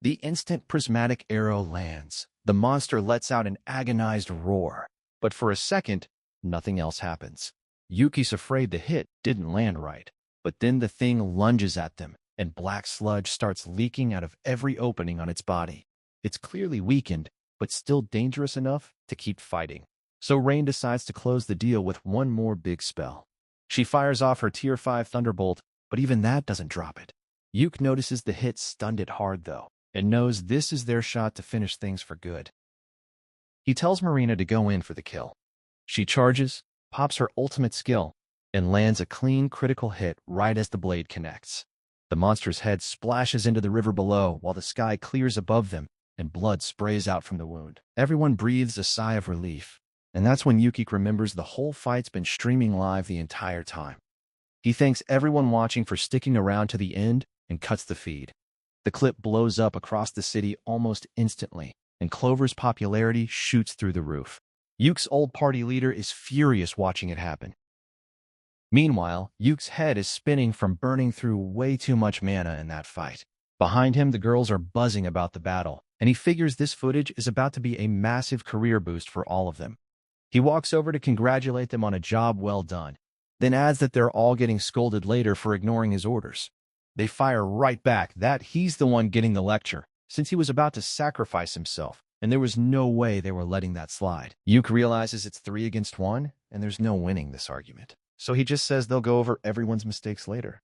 The instant prismatic arrow lands, the monster lets out an agonized roar. But for a second, nothing else happens. Yuki's afraid the hit didn't land right. But then the thing lunges at them, and black sludge starts leaking out of every opening on its body. It's clearly weakened, but still dangerous enough to keep fighting. So Rain decides to close the deal with one more big spell. She fires off her Tier 5 Thunderbolt, but even that doesn't drop it. Yuke notices the hit stunned it hard, though, and knows this is their shot to finish things for good. He tells Marina to go in for the kill. She charges, pops her ultimate skill, and lands a clean critical hit right as the blade connects. The monster's head splashes into the river below while the sky clears above them and blood sprays out from the wound. Everyone breathes a sigh of relief, and that's when Yuki remembers the whole fight's been streaming live the entire time. He thanks everyone watching for sticking around to the end and cuts the feed. The clip blows up across the city almost instantly, and Clover's popularity shoots through the roof. Yuke's old party leader is furious watching it happen. Meanwhile, Yuke's head is spinning from burning through way too much mana in that fight. Behind him, the girls are buzzing about the battle, and he figures this footage is about to be a massive career boost for all of them. He walks over to congratulate them on a job well done, then adds that they're all getting scolded later for ignoring his orders. They fire right back that he's the one getting the lecture, since he was about to sacrifice himself, and there was no way they were letting that slide. Yuke realizes it's 3 against 1, and there's no winning this argument. So he just says they'll go over everyone's mistakes later.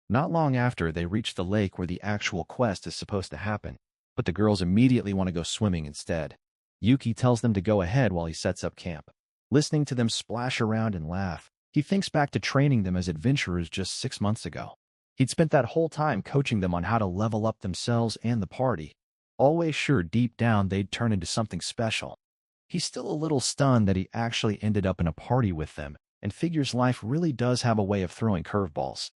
Not long after, they reach the lake where the actual quest is supposed to happen, but the girls immediately want to go swimming instead. Yuki tells them to go ahead while he sets up camp. Listening to them splash around and laugh, he thinks back to training them as adventurers just 6 months ago. He'd spent that whole time coaching them on how to level up themselves and the party, always sure deep down they'd turn into something special. He's still a little stunned that he actually ended up in a party with them, and figures life really does have a way of throwing curveballs.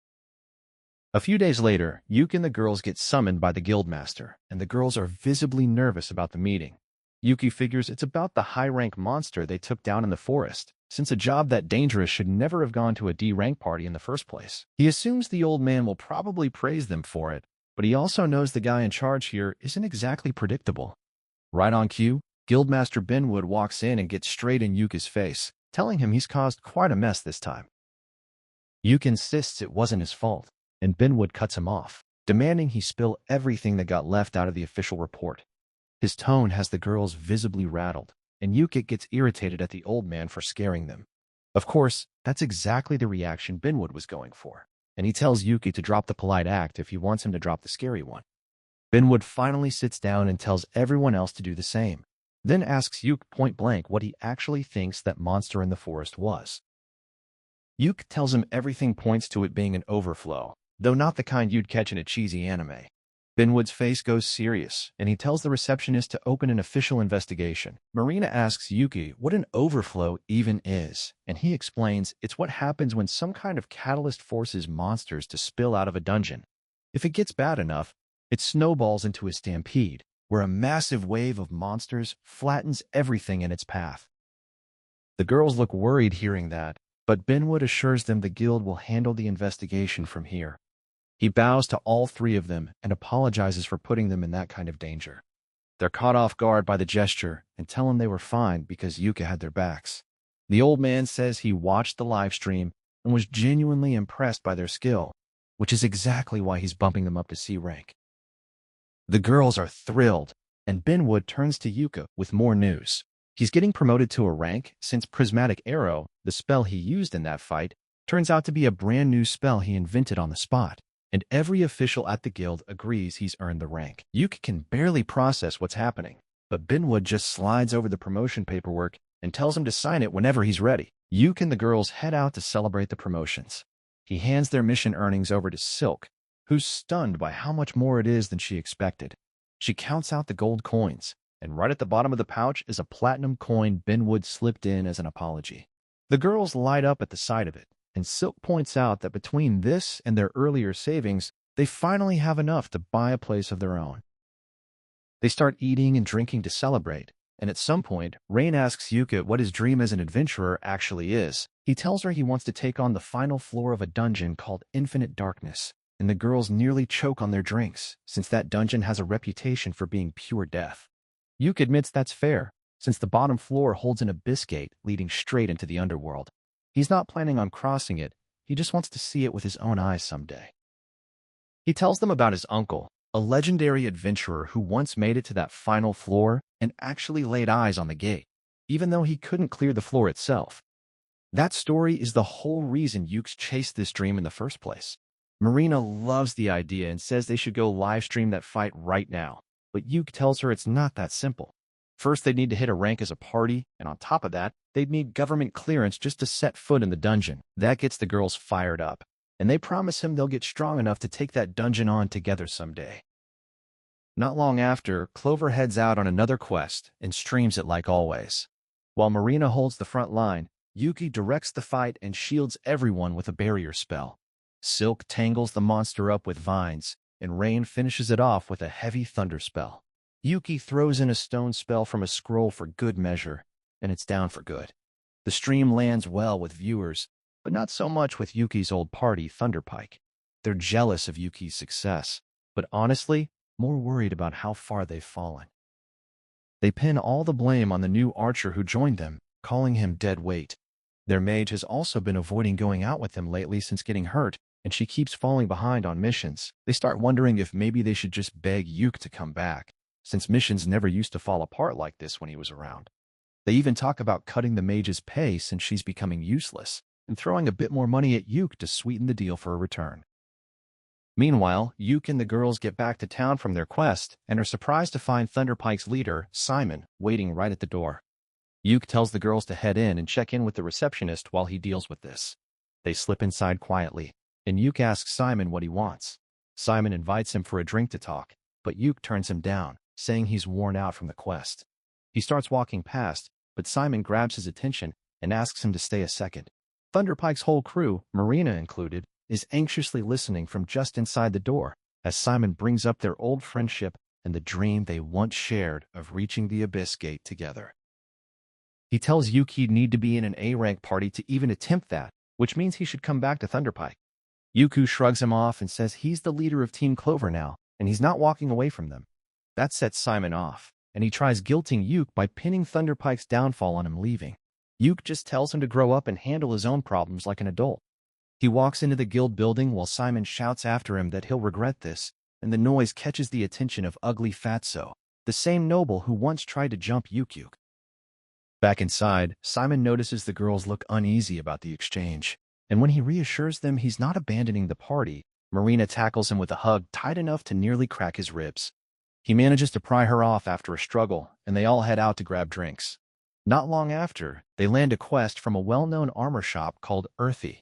A few days later, Yuke and the girls get summoned by the guildmaster, and the girls are visibly nervous about the meeting. Yuki figures it's about the high-rank monster they took down in the forest, since a job that dangerous should never have gone to a D-rank party in the first place. He assumes the old man will probably praise them for it, but he also knows the guy in charge here isn't exactly predictable. Right on cue, Guildmaster Benwood walks in and gets straight in Yuki's face, telling him he's caused quite a mess this time. Yuke insists it wasn't his fault, and Benwood cuts him off, demanding he spill everything that got left out of the official report. His tone has the girls visibly rattled, and Yuke gets irritated at the old man for scaring them. Of course, that's exactly the reaction Benwood was going for, and he tells Yuki to drop the polite act if he wants him to drop the scary one. Benwood finally sits down and tells everyone else to do the same, then asks Yuke point-blank what he actually thinks that monster in the forest was. Yuke tells him everything points to it being an overflow, though not the kind you'd catch in a cheesy anime. Benwood's face goes serious, and he tells the receptionist to open an official investigation. Marina asks Yuki what an overflow even is, and he explains it's what happens when some kind of catalyst forces monsters to spill out of a dungeon. If it gets bad enough, it snowballs into a stampede, where a massive wave of monsters flattens everything in its path. The girls look worried hearing that, but Benwood assures them the guild will handle the investigation from here. He bows to all 3 of them and apologizes for putting them in that kind of danger. They're caught off guard by the gesture and tell him they were fine because Yuka had their backs. The old man says he watched the live stream and was genuinely impressed by their skill, which is exactly why he's bumping them up to C rank. The girls are thrilled, and Benwood turns to Yuka with more news. He's getting promoted to a rank since Prismatic Arrow, the spell he used in that fight, turns out to be a brand new spell he invented on the spot, and every official at the guild agrees he's earned the rank. Yuka can barely process what's happening, but Benwood just slides over the promotion paperwork and tells him to sign it whenever he's ready. Yuka and the girls head out to celebrate the promotions. He hands their mission earnings over to Silk, who's stunned by how much more it is than she expected. She counts out the gold coins, and right at the bottom of the pouch is a platinum coin Benwood slipped in as an apology. The girls light up at the sight of it, and Silk points out that between this and their earlier savings, they finally have enough to buy a place of their own. They start eating and drinking to celebrate, and at some point, Rain asks Yuka what his dream as an adventurer actually is. He tells her he wants to take on the final floor of a dungeon called Infinite Darkness, and the girls nearly choke on their drinks, since that dungeon has a reputation for being pure death. Yuke admits that's fair, since the bottom floor holds an abyss gate leading straight into the underworld. He's not planning on crossing it, he just wants to see it with his own eyes someday. He tells them about his uncle, a legendary adventurer who once made it to that final floor and actually laid eyes on the gate, even though he couldn't clear the floor itself. That story is the whole reason Yuke's chased this dream in the first place. Marina loves the idea and says they should go live stream that fight right now, but Yuke tells her it's not that simple. First, they'd need to hit a rank as a party, and on top of that, they'd need government clearance just to set foot in the dungeon. That gets the girls fired up, and they promise him they'll get strong enough to take that dungeon on together someday. Not long after, Clover heads out on another quest and streams it like always. While Marina holds the front line, Yuki directs the fight and shields everyone with a barrier spell. Silk tangles the monster up with vines, and Rain finishes it off with a heavy thunder spell. Yuki throws in a stone spell from a scroll for good measure, and it's down for good. The stream lands well with viewers, but not so much with Yuki's old party, Thunderpike. They're jealous of Yuki's success, but honestly, more worried about how far they've fallen. They pin all the blame on the new archer who joined them, calling him dead weight. Their mage has also been avoiding going out with them lately since getting hurt, and she keeps falling behind on missions. They start wondering if maybe they should just beg Yuke to come back, since missions never used to fall apart like this when he was around. They even talk about cutting the mage's pay since she's becoming useless, and throwing a bit more money at Yuke to sweeten the deal for a return. Meanwhile, Yuke and the girls get back to town from their quest and are surprised to find Thunderpike's leader, Simon, waiting right at the door. Yuke tells the girls to head in and check in with the receptionist while he deals with this. They slip inside quietly, and Yuke asks Simon what he wants. Simon invites him for a drink to talk, but Yuke turns him down, saying he's worn out from the quest. He starts walking past, but Simon grabs his attention and asks him to stay a second. Thunderpike's whole crew, Marina included, is anxiously listening from just inside the door as Simon brings up their old friendship and the dream they once shared of reaching the Abyss Gate together. He tells Yuke he'd need to be in an A-rank party to even attempt that, which means he should come back to Thunderpike. Yuku shrugs him off and says he's the leader of Team Clover now, and he's not walking away from them. That sets Simon off, and he tries guilting Yuke by pinning Thunderpike's downfall on him leaving. Yuke just tells him to grow up and handle his own problems like an adult. He walks into the guild building while Simon shouts after him that he'll regret this, and the noise catches the attention of Ugly Fatso, the same noble who once tried to jump Yuke. Back inside, Simon notices the girls look uneasy about the exchange, and when he reassures them he's not abandoning the party, Marina tackles him with a hug tight enough to nearly crack his ribs. He manages to pry her off after a struggle, and they all head out to grab drinks. Not long after, they land a quest from a well-known armor shop called Earthy.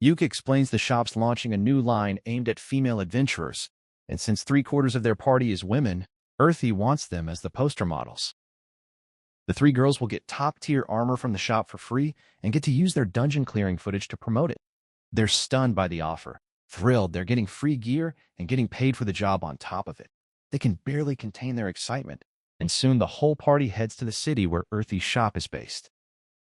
Yuke explains the shop's launching a new line aimed at female adventurers, and since 3/4 of their party is women, Earthy wants them as the poster models. The 3 girls will get top-tier armor from the shop for free and get to use their dungeon clearing footage to promote it. They're stunned by the offer, thrilled they're getting free gear and getting paid for the job on top of it. They can barely contain their excitement, and soon the whole party heads to the city where Earthy's shop is based.